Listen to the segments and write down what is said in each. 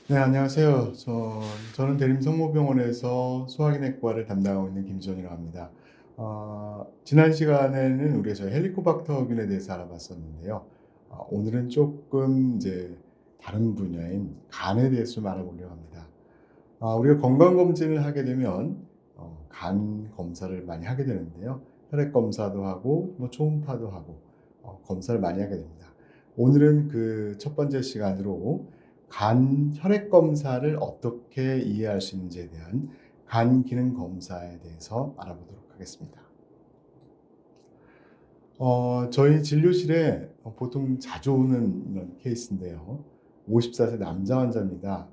네, 안녕하세요. 저는 대림성모병원에서 소화기내과를 담당하고 있는 김지원이라고 합니다. 지난 시간에는 우리가 저희 헬리코박터균에 대해서 알아봤었는데요. 오늘은 조금 이제 다른 분야인 간에 대해서 좀 알아보려고 합니다. 우리가 건강검진을 하게 되면 간 검사를 많이 하게 되는데요. 혈액 검사도 하고, 뭐 초음파도 하고, 검사를 많이 하게 됩니다. 오늘은 그 첫 번째 시간으로 간 혈액 검사를 어떻게 이해할 수 있는지에 대한 간 기능 검사에 대해서 알아보도록 하겠습니다. 저희 진료실에 보통 자주 오는 이런 케이스인데요. 54세 남자 환자입니다.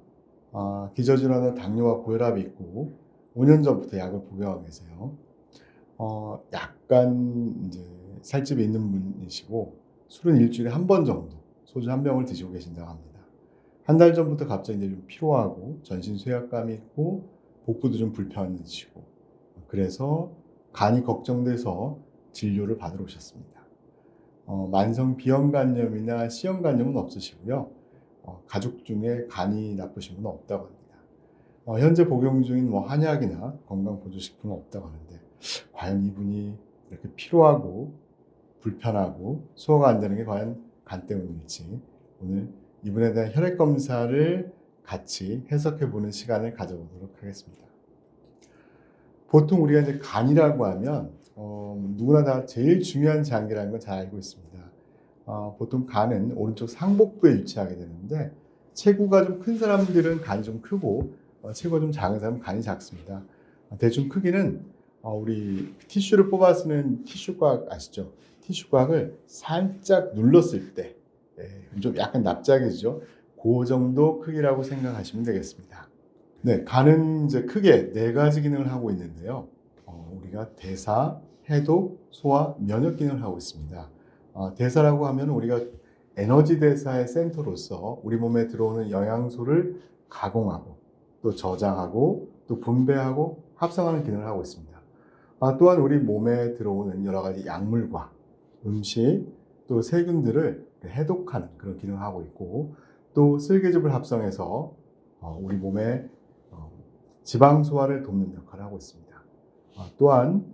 기저질환은 당뇨와 고혈압이 있고 5년 전부터 약을 복용하고 계세요. 약간 이제 살집이 있는 분이시고 술은 일주일에 한 번 정도 소주 한 병을 드시고 계신다고 합니다. 한 달 전부터 갑자기 이제 좀 피로하고 전신 쇠약감이 있고 복부도 좀 불편해지시고 그래서 간이 걱정돼서 진료를 받으러 오셨습니다. 만성 비형간염이나 C형간염은 없으시고요. 가족 중에 간이 나쁘신 분은 없다고 합니다. 현재 복용 중인 뭐 한약이나 건강보조식품은 없다고 하는데 과연 이분이 이렇게 피로하고 불편하고 소화가 안 되는 게 과연 간 때문일지 오늘 이분에 대한 혈액 검사를 같이 해석해 보는 시간을 가져보도록 하겠습니다. 보통 우리가 이제 간이라고 하면 누구나 다 제일 중요한 장기라는 건 잘 알고 있습니다. 보통 간은 오른쪽 상복부에 위치하게 되는데 체구가 좀 큰 사람들은 간이 좀 크고 체구가 좀 작은 사람은 간이 작습니다. 대충 크기는 우리 티슈를 뽑아 쓰는 티슈곽 아시죠? 티슈곽을 살짝 눌렀을 때 좀 약간 납작해지죠? 그 정도 크기라고 생각하시면 되겠습니다. 네, 간은 이제 크게 네 가지 기능을 하고 있는데요. 우리가 대사, 해독, 소화, 면역 기능을 하고 있습니다. 대사라고 하면 우리가 에너지 대사의 센터로서 우리 몸에 들어오는 영양소를 가공하고 또 저장하고 또 분배하고 합성하는 기능을 하고 있습니다. 또한 우리 몸에 들어오는 여러 가지 약물과 음식 또 세균들을 해독하는 그런 기능을 하고 있고 또 쓸개즙을 합성해서 우리 몸에 지방 소화를 돕는 역할을 하고 있습니다. 또한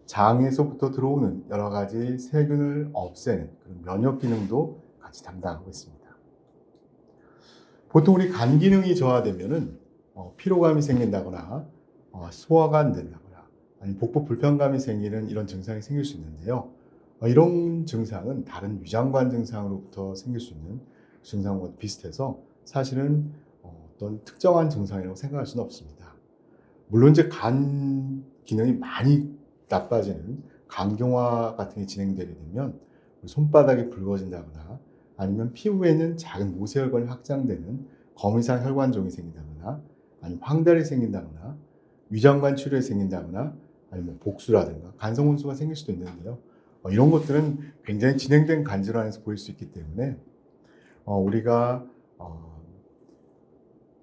장에서부터 들어오는 여러 가지 세균을 없애는 그런 면역 기능도 같이 담당하고 있습니다. 보통 우리 간 기능이 저하되면은 피로감이 생긴다거나 소화가 안 된다거나 아니면 복부 불편감이 생기는 이런 증상이 생길 수 있는데요. 이런 증상은 다른 위장관 증상으로부터 생길 수 있는 증상과 비슷해서 사실은 어떤 특정한 증상이라고 생각할 수는 없습니다. 물론 이제 간 기능이 많이 나빠지는 간경화 같은 게 진행되게 되면 손바닥이 붉어진다거나 아니면 피부에는 작은 모세혈관이 확장되는 거미상 혈관종이 생긴다거나 아니면 황달이 생긴다거나 위장관 출혈이 생긴다거나 아니면 복수라든가 간성혼수가 생길 수도 있는데요. 이런 것들은 굉장히 진행된 간 질환에서 보일 수 있기 때문에 우리가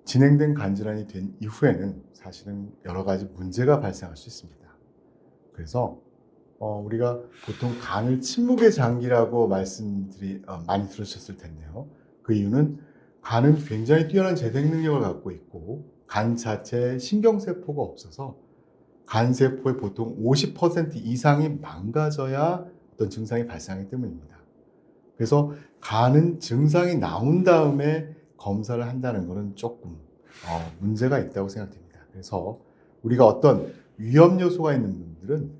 진행된 간 질환이 된 이후에는 사실은 여러 가지 문제가 발생할 수 있습니다. 그래서 우리가 보통 간을 침묵의 장기라고 많이 들으셨을 텐데요. 그 이유는 간은 굉장히 뛰어난 재생 능력을 갖고 있고 간 자체에 신경세포가 없어서 간세포의 보통 50% 이상이 망가져야 어떤 증상이 발생하기 때문입니다. 그래서 간은 증상이 나온 다음에 검사를 한다는 것은 조금 문제가 있다고 생각됩니다. 그래서 우리가 어떤 위험 요소가 있는 분들은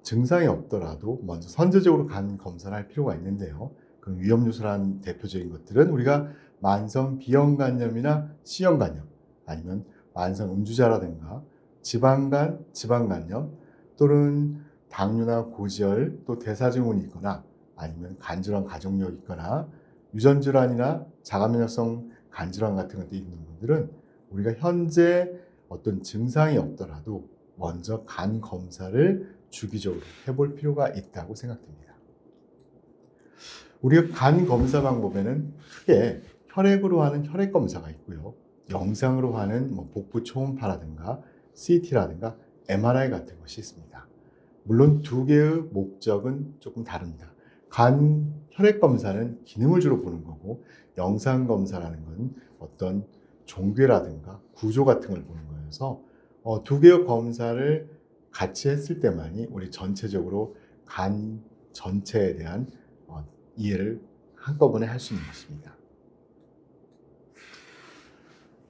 증상이 없더라도 먼저 선제적으로 간 검사를 할 필요가 있는데요. 그 위험 요소라는 대표적인 것들은 우리가 만성 비형간염이나 C형간염 아니면 만성 음주자라든가 지방간, 지방간염 또는 당뇨나 고지혈 또 대사증후군이 있거나 아니면 간질환 가족력이 있거나 유전질환이나 자가면역성 간질환 같은 것들이 있는 분들은 우리가 현재 어떤 증상이 없더라도 먼저 간 검사를 주기적으로 해볼 필요가 있다고 생각됩니다. 우리가 간 검사 방법에는 크게 혈액으로 하는 혈액 검사가 있고요. 영상으로 하는 복부 초음파라든가 CT라든가 MRI 같은 것이 있습니다. 물론 두 개의 목적은 조금 다릅니다. 간 혈액 검사는 기능을 주로 보는 거고 영상 검사라는 건 어떤 종괴라든가 구조 같은 걸 보는 거여서 두 개의 검사를 같이 했을 때만이 우리 전체적으로 간 전체에 대한 이해를 한꺼번에 할 수 있는 것입니다.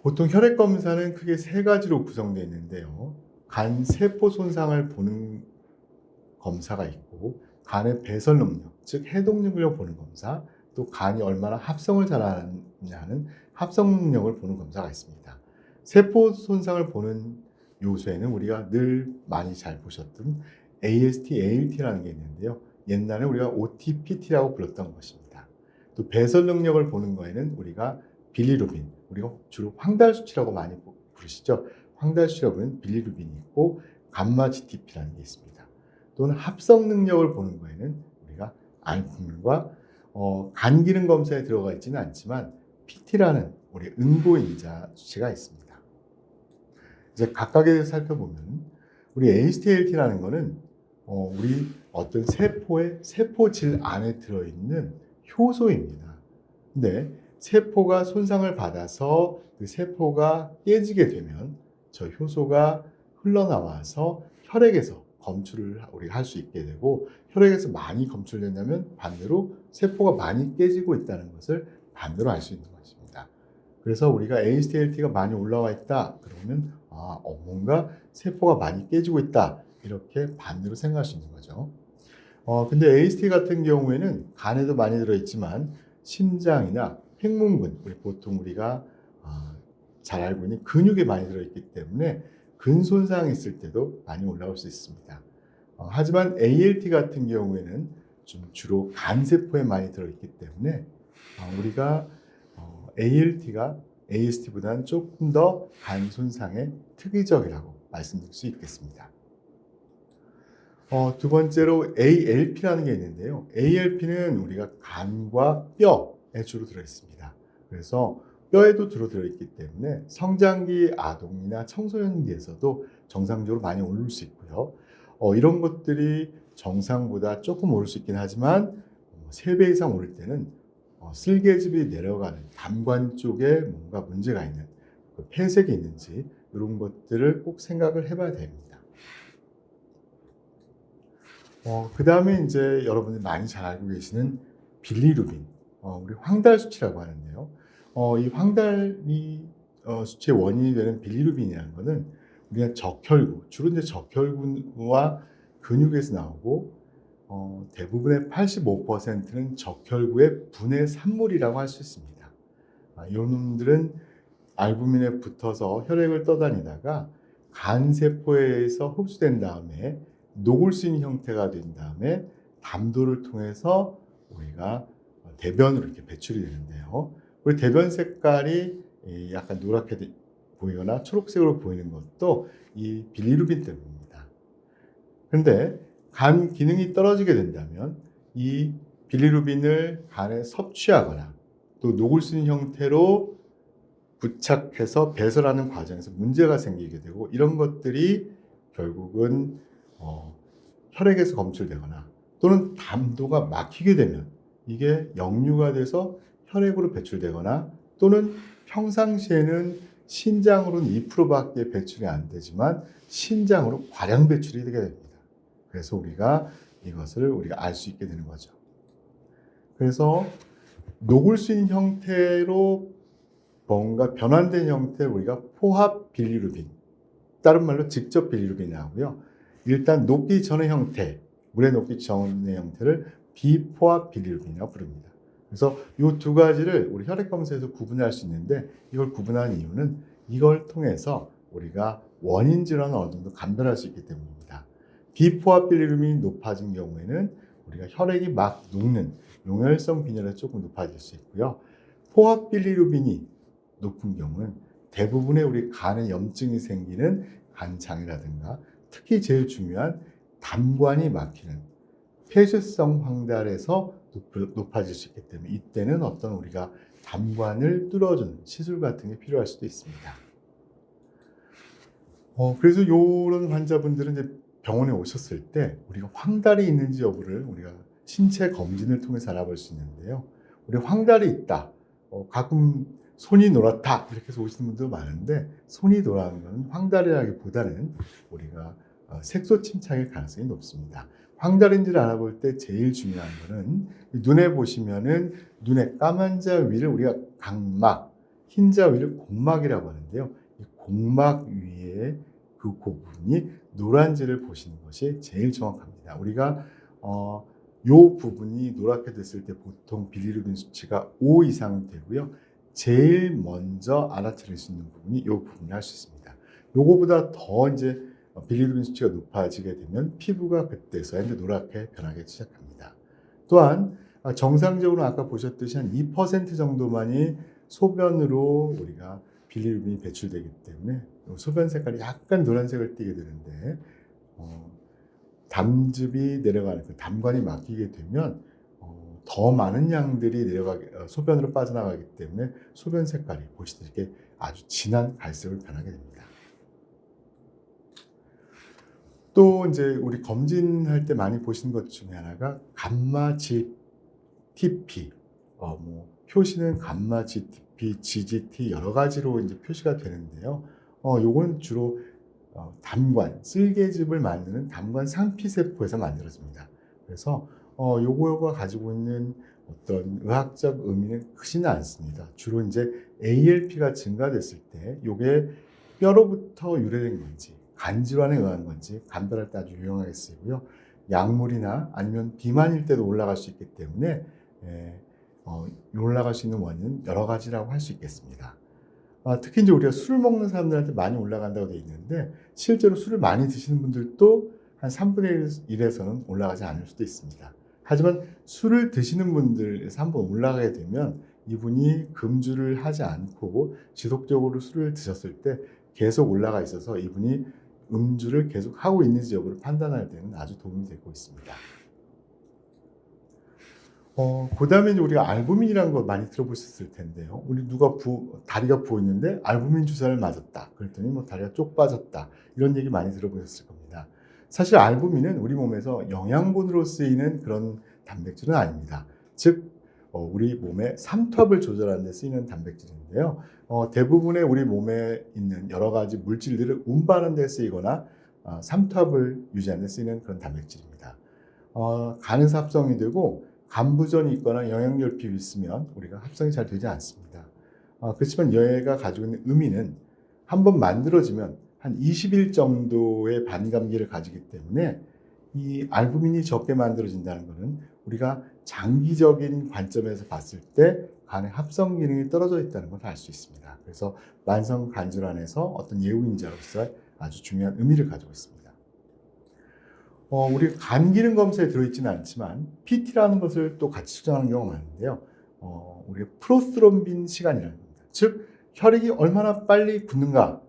보통 혈액 검사는 크게 세 가지로 구성되어 있는데요. 간 세포 손상을 보는 검사가 있고, 간의 배설 능력, 즉 해독 능력을 보는 검사, 또 간이 얼마나 합성을 잘하느냐는 합성 능력을 보는 검사가 있습니다. 세포 손상을 보는 요소에는 우리가 늘 많이 잘 보셨던 AST, ALT라는 게 있는데요. 옛날에 우리가 OTPT라고 불렀던 것입니다. 또 배설 능력을 보는 거에는 우리가 빌리루빈, 우리가 주로 황달 수치라고 많이 부르시죠. 황달 수치라고 부르는 빌리루빈이 있고 감마 GTP라는 게 있습니다. 또는 합성 능력을 보는 거에는 우리가 알부민과 간 기능 검사에 들어가 있지는 않지만 PT라는 우리 응고인자 수치가 있습니다. 이제 각각에 대해서 살펴보면 우리 AST-ALT라는 거는 우리 어떤 세포의 세포질 안에 들어있는 효소입니다. 근데 세포가 손상을 받아서 그 세포가 깨지게 되면 저 효소가 흘러나와서 혈액에서 검출을 우리가 할 수 있게 되고, 혈액에서 많이 검출된다면 반대로 세포가 많이 깨지고 있다는 것을 반대로 알 수 있는 것입니다. 그래서 우리가 AST-ALT가 많이 올라와 있다 그러면 뭔가 세포가 많이 깨지고 있다 이렇게 반대로 생각할 수 있는 거죠. 근데 AST 같은 경우에는 간에도 많이 들어있지만 심장이나 횡문근, 보통 우리가 잘 알고 있는 근육에 많이 들어있기 때문에 근 손상이 있을 때도 많이 올라올 수 있습니다. 하지만 ALT 같은 경우에는 좀 주로 간세포에 많이 들어있기 때문에 우리가 ALT가 AST보다는 조금 더 간 손상에 특이적이라고 말씀드릴 수 있겠습니다. 두 번째로 ALP라는 게 있는데요. ALP는 우리가 간과 뼈에 주로 들어있습니다. 그래서 뼈에도 주로 들어있기 때문에 성장기 아동이나 청소년기에서도 정상적으로 많이 오를 수 있고요. 이런 것들이 정상보다 조금 오를 수 있긴 하지만 3배 이상 오를 때는 쓸개즙이 내려가는 담관 쪽에 뭔가 문제가 있는 폐색이 있는지 이런 것들을 꼭 생각을 해봐야 됩니다. 그 다음에 이제 여러분들이 많이 잘 알고 계시는 빌리루빈, 우리 황달 수치라고 하는데요. 이 황달이 수치의 원인이 되는 빌리루빈이라는 것은 우리가 적혈구, 주로 이제 적혈구와 근육에서 나오고 대부분의 85%는 적혈구의 분해 산물이라고 할 수 있습니다. 이 놈들은 알부민에 붙어서 혈액을 떠다니다가 간세포에 의해서 흡수된 다음에 녹을 수 있는 형태가 된 다음에 담도를 통해서 우리가 대변으로 이렇게 배출이 되는데요. 우리 대변 색깔이 약간 노랗게 보이거나 초록색으로 보이는 것도 이 빌리루빈 때문입니다. 그런데 간 기능이 떨어지게 된다면 이 빌리루빈을 간에 섭취하거나 또 녹을 수 있는 형태로 부착해서 배설하는 과정에서 문제가 생기게 되고, 이런 것들이 결국은 혈액에서 검출되거나 또는 담도가 막히게 되면 이게 역류가 돼서 혈액으로 배출되거나 또는 평상시에는 신장으로는 2%밖에 배출이 안 되지만 신장으로 과량 배출이 되게 됩니다. 그래서 우리가 이것을 우리가 알 수 있게 되는 거죠. 그래서 녹을 수 있는 형태로 뭔가 변환된 형태를 우리가 포합 빌리루빈, 다른 말로 직접 빌리루빈이라고요. 일단 녹기 전의 형태, 물에 녹기 전의 형태를 비포합 빌리루빈이라고 부릅니다. 그래서 이 두 가지를 우리 혈액 검사에서 구분할 수 있는데, 이걸 구분하는 이유는 이걸 통해서 우리가 원인 질환을 어느 정도 감별할 수 있기 때문입니다. 비포합 빌리루빈이 높아진 경우에는 우리가 혈액이 막 녹는 용혈성 빈혈이 조금 높아질 수 있고요. 포합 빌리루빈이 높은 경우는 대부분의 우리 간에 염증이 생기는 간장이라든가 특히 제일 중요한 담관이 막히는 폐쇄성 황달에서 높아질 수 있기 때문에 이때는 어떤 우리가 담관을 뚫어주는 시술 같은 게 필요할 수도 있습니다. 그래서 이런 환자분들은 이제 병원에 오셨을 때 우리가 황달이 있는지 여부를 우리가 신체 검진을 통해서 알아볼 수 있는데요. 우리 황달이 있다. 가끔 손이 노랗다 이렇게 해서 오시는 분도 많은데, 손이 노란 건 황달이라기보다는 우리가 색소 침착일 가능성이 높습니다. 황달인지를 알아볼 때 제일 중요한 거는 눈에 보시면은 눈의 까만 자 위를 우리가 각막, 흰 자 위를 곡막이라고 하는데요. 이 곡막 위에 그 부분이 노란지를 보시는 것이 제일 정확합니다. 우리가 요 부분이 노랗게 됐을 때 보통 빌리루빈 수치가 5 이상 되고요. 제일 먼저 알아차릴 수 있는 부분이 이 부분이 할 수 있습니다. 요거보다 더 이제 빌리루빈 수치가 높아지게 되면 피부가 그때서야 이제 노랗게 변하기 시작합니다. 또한 정상적으로 아까 보셨듯이 한 2% 정도만이 소변으로 우리가 빌리루빈이 배출되기 때문에 소변 색깔이 약간 노란색을 띠게 되는데, 담즙이 내려가는 그 담관이 막히게 되면 더 많은 양들이 소변으로 빠져나가기 때문에 소변 색깔이 보시듯이 이렇게 아주 진한 갈색으로 변하게 됩니다. 또 이제 우리 검진할 때 많이 보시는 것 중에 하나가 감마 GTP, 표시는 감마 GTP, GGT 여러 가지로 이제 표시가 되는데요. 요거는 주로 담관, 쓸개즙을 만드는 담관 상피세포에서 만들어집니다. 그래서 요거가 가지고 있는 어떤 의학적 의미는 크지는 않습니다. 주로 이제 ALP가 증가됐을 때 요게 뼈로부터 유래된 건지 간질환에 의한 건지 감별할 때 아주 유용하게 쓰이고요. 약물이나 아니면 비만일 때도 올라갈 수 있기 때문에 올라갈 수 있는 원인은 여러 가지라고 할 수 있겠습니다. 특히 이제 우리가 술을 먹는 사람들한테 많이 올라간다고 되어 있는데, 실제로 술을 많이 드시는 분들도 한 3분의 1에서는 올라가지 않을 수도 있습니다. 하지만 술을 드시는 분들에서 한번 올라가게 되면 이분이 금주를 하지 않고 지속적으로 술을 드셨을 때 계속 올라가 있어서 이분이 음주를 계속 하고 있는지 여부를 판단할 때는 아주 도움이 되고 있습니다. 그 다음에 우리가 알부민이라는 거 많이 들어보셨을 텐데요. 우리 누가 다리가 부어 있는데 알부민 주사를 맞았다. 그랬더니 뭐 다리가 쪽 빠졌다. 이런 얘기 많이 들어보셨을 겁니다. 사실 알부민은 우리 몸에서 영양분으로 쓰이는 그런 단백질은 아닙니다. 즉, 우리 몸의 삼투압을 조절하는 데 쓰이는 단백질인데요. 대부분의 우리 몸에 있는 여러 가지 물질들을 운반하는 데 쓰이거나 삼투압을 유지하는 데 쓰이는 그런 단백질입니다. 간에서 합성이 되고 간부전이 있거나 영양결핍이 있으면 우리가 합성이 잘 되지 않습니다. 그렇지만 얘가 가지고 있는 의미는 한번 만들어지면 한 20일 정도의 반감기를 가지기 때문에 이 알부민이 적게 만들어진다는 것은 우리가 장기적인 관점에서 봤을 때 간의 합성 기능이 떨어져 있다는 걸 알 수 있습니다. 그래서 만성 간질환에서 어떤 예후인자로서 아주 중요한 의미를 가지고 있습니다. 우리 간 기능 검사에 들어있지는 않지만 PT라는 것을 또 같이 측정하는 경우가 많은데요. 우리가 프로스트롬빈 시간이라는 겁니다. 즉 혈액이 얼마나 빨리 굳는가,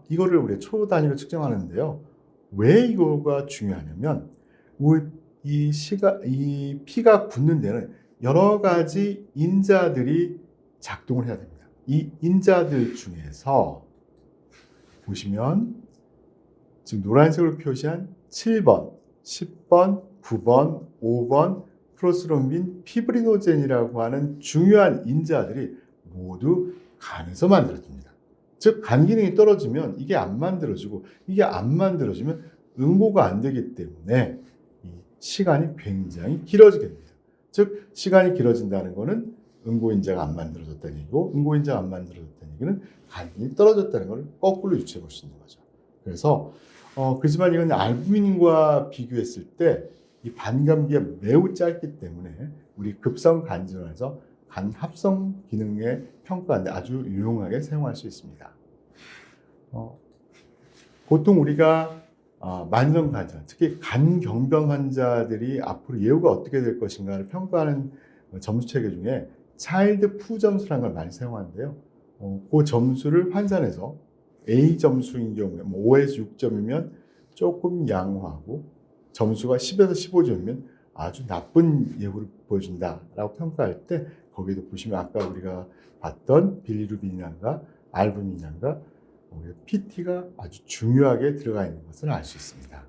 이거를 우리가 초 단위로 측정하는데요. 왜 이거가 중요하냐면 이 피가 굳는 데는 여러 가지 인자들이 작동을 해야 됩니다. 이 인자들 중에서 보시면 지금 노란색으로 표시한 7번, 10번, 9번, 5번 프로스롬빈 피브리노젠이라고 하는 중요한 인자들이 모두 간에서 만들어집니다. 즉, 간 기능이 떨어지면 이게 안 만들어지고, 이게 안 만들어지면 응고가 안 되기 때문에 이 시간이 굉장히 길어지게 됩니다. 즉, 시간이 길어진다는 것은 응고인자가 안 만들어졌다는 얘기고, 응고인자가 안 만들어졌다는 얘기는 간 기능이 떨어졌다는 것을 거꾸로 유추해 볼 수 있는 거죠. 그래서 그렇지만 이건 알부민과 비교했을 때 이 반감기가 매우 짧기 때문에 우리 급성 간질환에서 간 합성 기능의 평가하는데 아주 유용하게 사용할 수 있습니다. 보통 우리가 만성 간질환, 특히 간경변 환자들이 앞으로 예후가 어떻게 될 것인가를 평가하는 점수 체계 중에 차일드 푸 점수라는 걸 많이 사용하는데요. 그 점수를 환산해서 A 점수인 경우에 5에서 6점이면 조금 양호하고, 점수가 10에서 15점이면 아주 나쁜 예후를 보여준다라고 평가할 때 거기도 보시면 아까 우리가 봤던 빌리루빈이란가 알부민이란가 PT가 아주 중요하게 들어가 있는 것을 알 수 있습니다.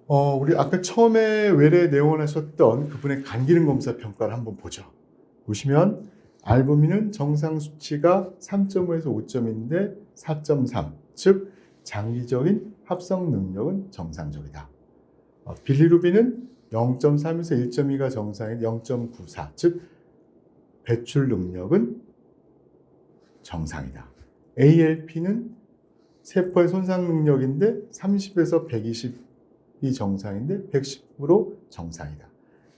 우리 아까 처음에 외래 내원하셨던 그분의 간 기능 검사 평가를 한번 보죠. 보시면 알부민은 정상 수치가 3.5에서 5점인데 4.3, 즉 장기적인 합성 능력은 정상적이다. 빌리루빈은 0.3에서 1.2가 정상인 0.94, 즉 배출 능력은 정상이다. ALP는 세포의 손상 능력인데 30에서 120이 정상인데 110으로 정상이다.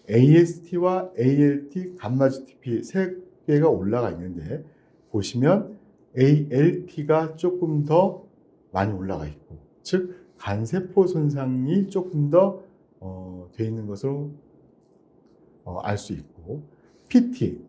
AST와 ALT, 감마 GTP 세 개가 올라가 있는데 보시면 ALT가 조금 더 많이 올라가 있고, 즉 간세포 손상이 조금 더 돼 있는 것으로 알 수 있고, PT,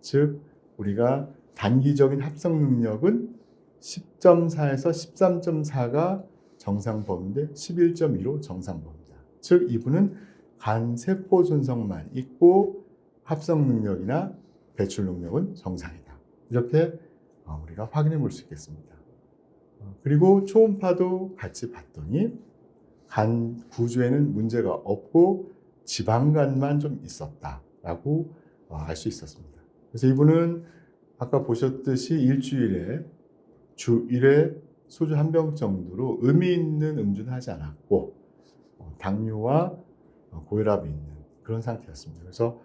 즉 우리가 단기적인 합성 능력은 10.4에서 13.4가 정상 범위인데 11.2로 정상 범위다. 즉 이분은 간세포 손상만 있고 합성 능력이나 배출 능력은 정상이다. 이렇게 우리가 확인해 볼 수 있겠습니다. 그리고 초음파도 같이 봤더니 간 구조에는 문제가 없고 지방간만 좀 있었다라고 알 수 있었습니다. 그래서 이분은 아까 보셨듯이 일주일에 주 1회 소주 한 병 정도로 의미 있는 음주는 하지 않았고 당뇨와 고혈압이 있는 그런 상태였습니다. 그래서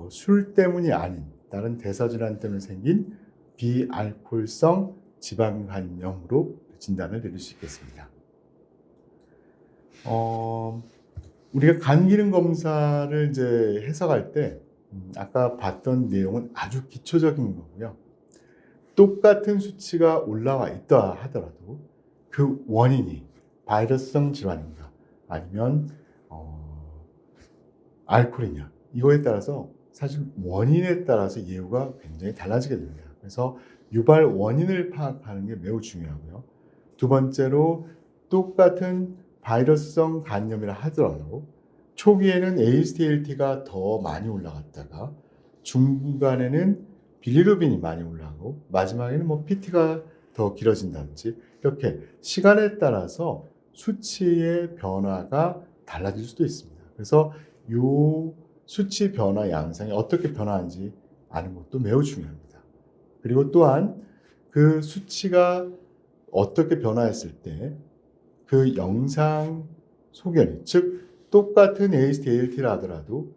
술 때문이 아닌 다른 대사질환 때문에 생긴 비알코올성 지방간염으로 진단을 내릴 수 있겠습니다. 우리가 간 기능 검사를 이제 해석할 때 아까 봤던 내용은 아주 기초적인 거고요. 똑같은 수치가 올라와 있다 하더라도 그 원인이 바이러스성 질환인가 아니면 알코올이냐, 이거에 따라서 사실 원인에 따라서 예후가 굉장히 달라지게 됩니다. 그래서 유발 원인을 파악하는 게 매우 중요하고요. 두 번째로 똑같은 바이러스성 간염이라 하더라도 초기에는 AST/ALT가 더 많이 올라갔다가 중간에는 빌리루빈이 많이 올라가고 마지막에는 PT가 더 길어진다든지 이렇게 시간에 따라서 수치의 변화가 달라질 수도 있습니다. 그래서 이 수치 변화 양상이 어떻게 변화하는지 아는 것도 매우 중요합니다. 그리고 또한 그 수치가 어떻게 변화했을 때 그 영상 소견이, 즉 똑같은 AST/ALT라 하더라도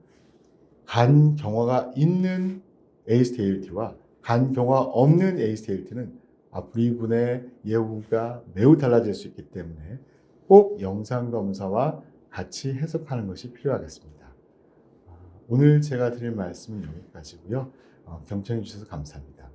간 경화가 있는 AST/ALT와 간 경화 없는 AST/ALT는 앞으로 이분의 예후가 매우 달라질 수 있기 때문에 꼭 영상 검사와 같이 해석하는 것이 필요하겠습니다. 오늘 제가 드릴 말씀은 여기까지고요. 경청해 주셔서 감사합니다.